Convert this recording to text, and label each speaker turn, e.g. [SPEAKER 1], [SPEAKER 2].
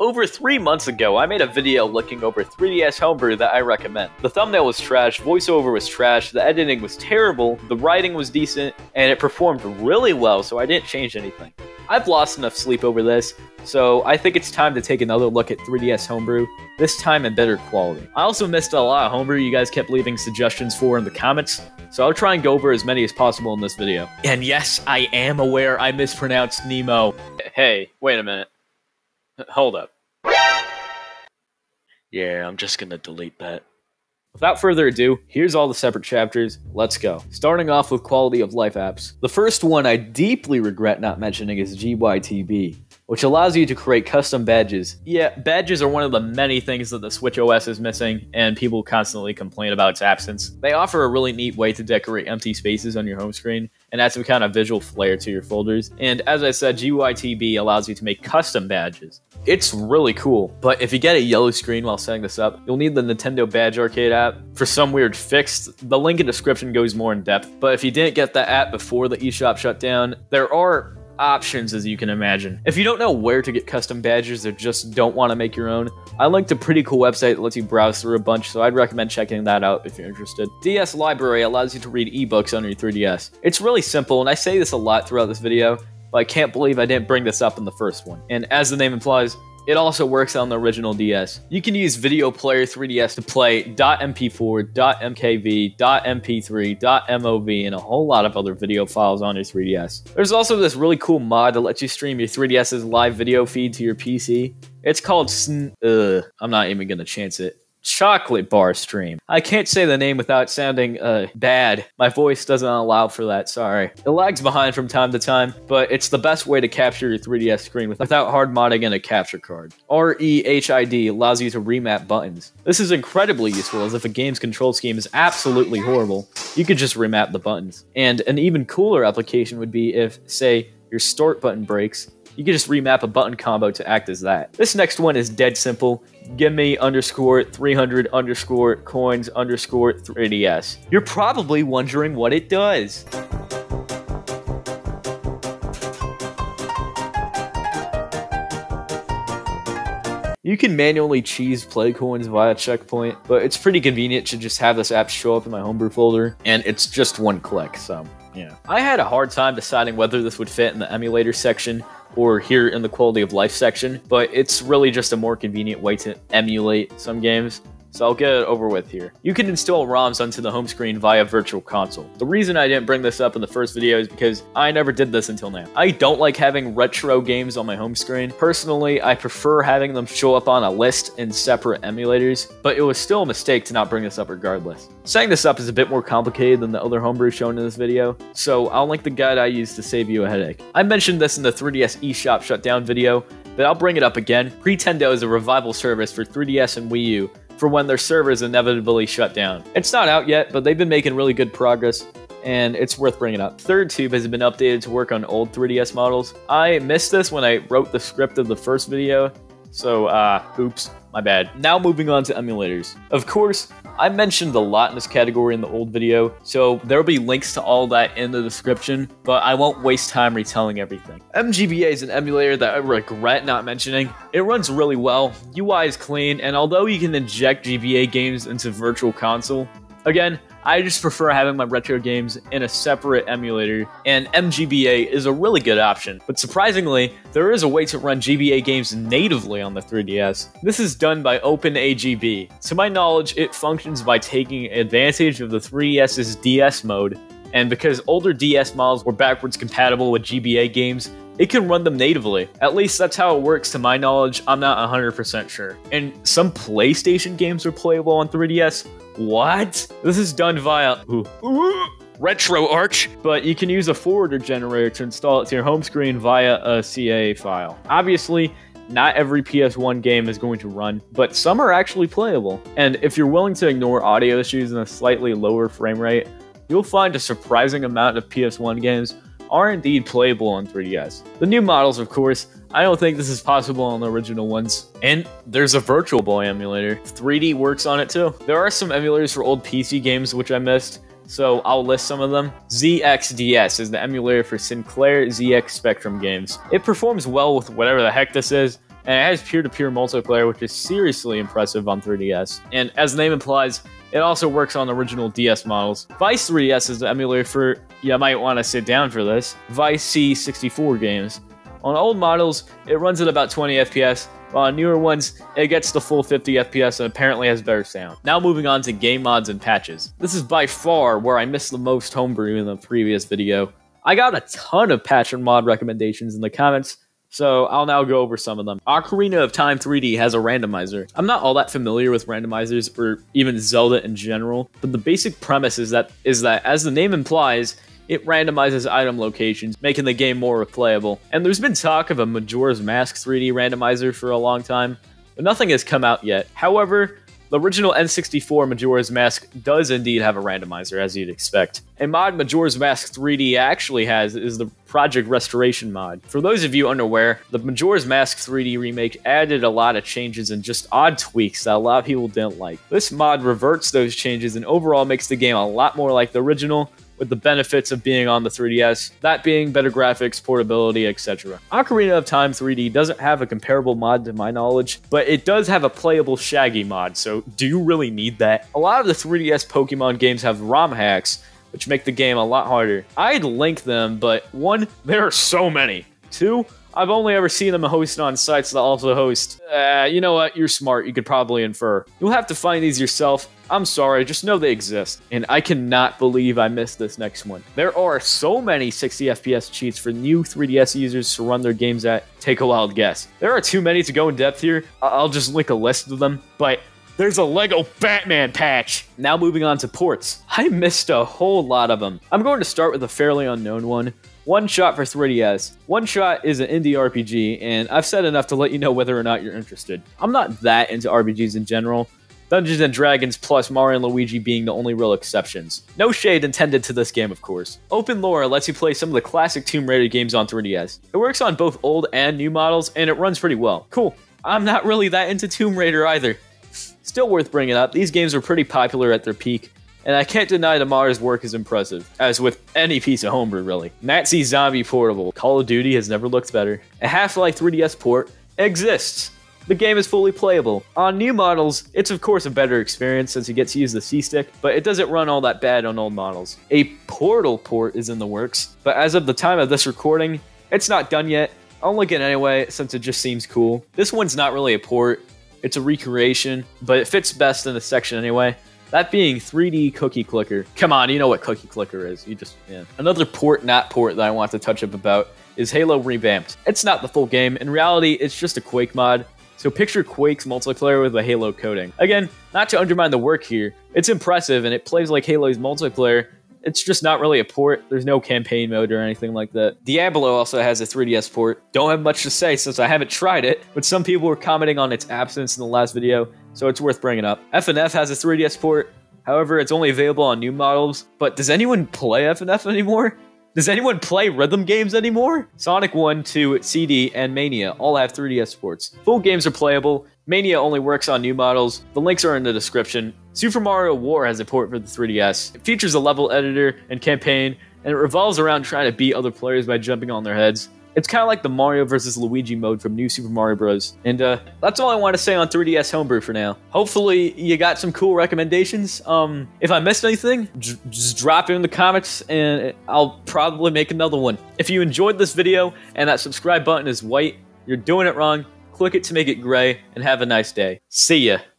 [SPEAKER 1] Over 3 months ago, I made a video looking over 3ds Homebrew that I recommend. The thumbnail was trash, voiceover was trash, the editing was terrible, the writing was decent, and it performed really well, so I didn't change anything. I've lost enough sleep over this, so I think it's time to take another look at 3ds Homebrew, this time in better quality. I also missed a lot of Homebrew you guys kept leaving suggestions for in the comments, so I'll try and go over as many as possible in this video. And yes, I am aware I mispronounced Nemo. Hey, wait a minute. Hold up. Yeah, I'm just gonna delete that. Without further ado, here's all the separate chapters. Let's go. Starting off with quality of life apps. The first one I deeply regret not mentioning is GYTB, which allows you to create custom badges. Yeah, badges are one of the many things that the Switch OS is missing, and people constantly complain about its absence. They offer a really neat way to decorate empty spaces on your home screen, and add some kind of visual flair to your folders. And as I said, GYTB allows you to make custom badges. It's really cool, but if you get a yellow screen while setting this up, you'll need the Nintendo Badge Arcade app. For some weird fix, the link in description goes more in depth, but if you didn't get that app before the eShop shut down, there are options as you can imagine. If you don't know where to get custom badges or just don't want to make your own, I linked a pretty cool website that lets you browse through a bunch, so I'd recommend checking that out if you're interested. DS Library allows you to read ebooks on your 3DS. It's really simple, and I say this a lot throughout this video, but I can't believe I didn't bring this up in the first one. And as the name implies, it also works on the original DS. You can use Video Player 3DS to play .mp4, .mkv, .mp3, .mov, and a whole lot of other video files on your 3DS. There's also this really cool mod that lets you stream your 3DS's live video feed to your PC. It's called I'm not even gonna chance it. Chocolate Bar Stream. I can't say the name without sounding bad. My voice doesn't allow for that, sorry. It lags behind from time to time, but it's the best way to capture your 3DS screen without hard modding in a capture card. REHID allows you to remap buttons. This is incredibly useful, as if a game's control scheme is absolutely horrible, you could just remap the buttons. And an even cooler application would be if, say, your start button breaks, you can just remap a button combo to act as that. This next one is dead simple. Gimme _300 coins _ 3DS. You're probably wondering what it does. You can manually cheese play coins via checkpoint, but it's pretty convenient to just have this app show up in my homebrew folder, and it's just one click, so yeah. I had a hard time deciding whether this would fit in the emulator section or here in the quality of life section, but it's really just a more convenient way to emulate some games, so I'll get it over with here. You can install ROMs onto the home screen via Virtual Console. The reason I didn't bring this up in the first video is because I never did this until now. I don't like having retro games on my home screen. Personally, I prefer having them show up on a list in separate emulators, but it was still a mistake to not bring this up regardless. Setting this up is a bit more complicated than the other homebrew shown in this video, so I'll link the guide I used to save you a headache. I mentioned this in the 3DS eShop shutdown video, but I'll bring it up again. Pretendo is a revival service for 3DS and Wii U for when their servers inevitably shut down. It's not out yet, but they've been making really good progress, and it's worth bringing up. ThirdTube has been updated to work on old 3DS models. I missed this when I wrote the script of the first video, so oops, my bad. Now moving on to emulators. Of course, I mentioned a lot in this category in the old video, so there will be links to all that in the description, but I won't waste time retelling everything. MGBA is an emulator that I regret not mentioning. It runs really well, UI is clean, and although you can inject GBA games into Virtual Console, again, I just prefer having my retro games in a separate emulator, and MGBA is a really good option. But surprisingly, there is a way to run GBA games natively on the 3DS. This is done by OpenAGB. To my knowledge, it functions by taking advantage of the 3DS's DS mode, and because older DS models were backwards compatible with GBA games, it can run them natively. At least that's how it works to my knowledge, I'm not 100% sure. And some PlayStation games are playable on 3DS? What? This is done via RetroArch, but you can use a forwarder generator to install it to your home screen via a CA file. Obviously, not every PS1 game is going to run, but some are actually playable. And if you're willing to ignore audio issues and a slightly lower frame rate, you'll find a surprising amount of PS1 games are indeed playable on 3DS. The new models, of course, I don't think this is possible on the original ones. And there's a Virtual Boy emulator. 3D works on it too. There are some emulators for old PC games which I missed, so I'll list some of them. ZXDS is the emulator for Sinclair ZX Spectrum games. It performs well with whatever the heck this is, and it has peer-to-peer multiplayer, which is seriously impressive on 3DS. And as the name implies, it also works on original DS models. Vice 3DS is the emulator for, you might want to sit down for this, Vice C64 games. On old models, it runs at about 20 FPS, while on newer ones, it gets the full 50 FPS and apparently has better sound. Now moving on to game mods and patches. This is by far where I missed the most homebrew in the previous video. I got a ton of patch and mod recommendations in the comments, so I'll now go over some of them. Ocarina of Time 3D has a randomizer. I'm not all that familiar with randomizers or even Zelda in general, but the basic premise is that as the name implies, it randomizes item locations, making the game more replayable. And there's been talk of a Majora's Mask 3D randomizer for a long time, but nothing has come out yet. However, the original N64 Majora's Mask does indeed have a randomizer, as you'd expect. A mod Majora's Mask 3D actually has is the Project Restoration mod. For those of you unaware, the Majora's Mask 3D remake added a lot of changes and just odd tweaks that a lot of people didn't like. This mod reverts those changes and overall makes the game a lot more like the original, with the benefits of being on the 3DS, that being better graphics, portability, etc. Ocarina of Time 3D doesn't have a comparable mod to my knowledge, but it does have a playable Shaggy mod, so do you really need that? A lot of the 3DS Pokemon games have Rom Hacks, which make the game a lot harder. I'd link them, but 1, there are so many. 2, I've only ever seen them hosted on sites that also host. You know what? You're smart. You could probably infer. You'll have to find these yourself. I'm sorry, just know they exist. And I cannot believe I missed this next one. There are so many 60 FPS cheats for new 3DS users to run their games at. Take a wild guess. There are too many to go in depth here. I'll just link a list of them, but there's a Lego Batman patch. Now moving on to ports. I missed a whole lot of them. I'm going to start with a fairly unknown one. One Shot for 3DS. One Shot is an indie RPG, and I've said enough to let you know whether or not you're interested. I'm not that into RPGs in general, Dungeons & Dragons plus Mario and Luigi being the only real exceptions. No shade intended to this game, of course. Open Lore lets you play some of the classic Tomb Raider games on 3DS. It works on both old and new models, and it runs pretty well. Cool. I'm not really that into Tomb Raider either. Still worth bringing up, these games were pretty popular at their peak, and I can't deny the modder's work is impressive, as with any piece of homebrew really. Nazi Zombie Portable. Call of Duty has never looked better. A Half-Life 3DS port exists. The game is fully playable. On new models, it's of course a better experience since you get to use the C-Stick, but it doesn't run all that bad on old models. A Portal port is in the works, but as of the time of this recording, it's not done yet. I'll link it anyway since it just seems cool. This one's not really a port, it's a recreation, but it fits best in this section anyway. That being 3D Cookie Clicker. Come on, you know what Cookie Clicker is. Yeah. Another port, not port, that I want to touch up about is Halo Revamped. It's not the full game. In reality, it's just a Quake mod. So picture Quake's multiplayer with a Halo coding. Again, not to undermine the work here. It's impressive and it plays like Halo's multiplayer. It's just not really a port. There's no campaign mode or anything like that. Diablo also has a 3DS port. Don't have much to say since I haven't tried it, but some people were commenting on its absence in the last video, so it's worth bringing up. FNF has a 3DS port. However, it's only available on new models. But does anyone play FNF anymore? Does anyone play rhythm games anymore? Sonic 1, 2, CD, and Mania all have 3DS ports. Full games are playable. Mania only works on new models. The links are in the description. Super Mario War has a port for the 3DS. It features a level editor and campaign, and it revolves around trying to beat other players by jumping on their heads. It's kind of like the Mario vs. Luigi mode from New Super Mario Bros. And that's all I want to say on 3DS Homebrew for now. Hopefully you got some cool recommendations. If I missed anything, just drop it in the comments and I'll probably make another one. If you enjoyed this video and that subscribe button is white, you're doing it wrong. Click it to make it gray and have a nice day. See ya.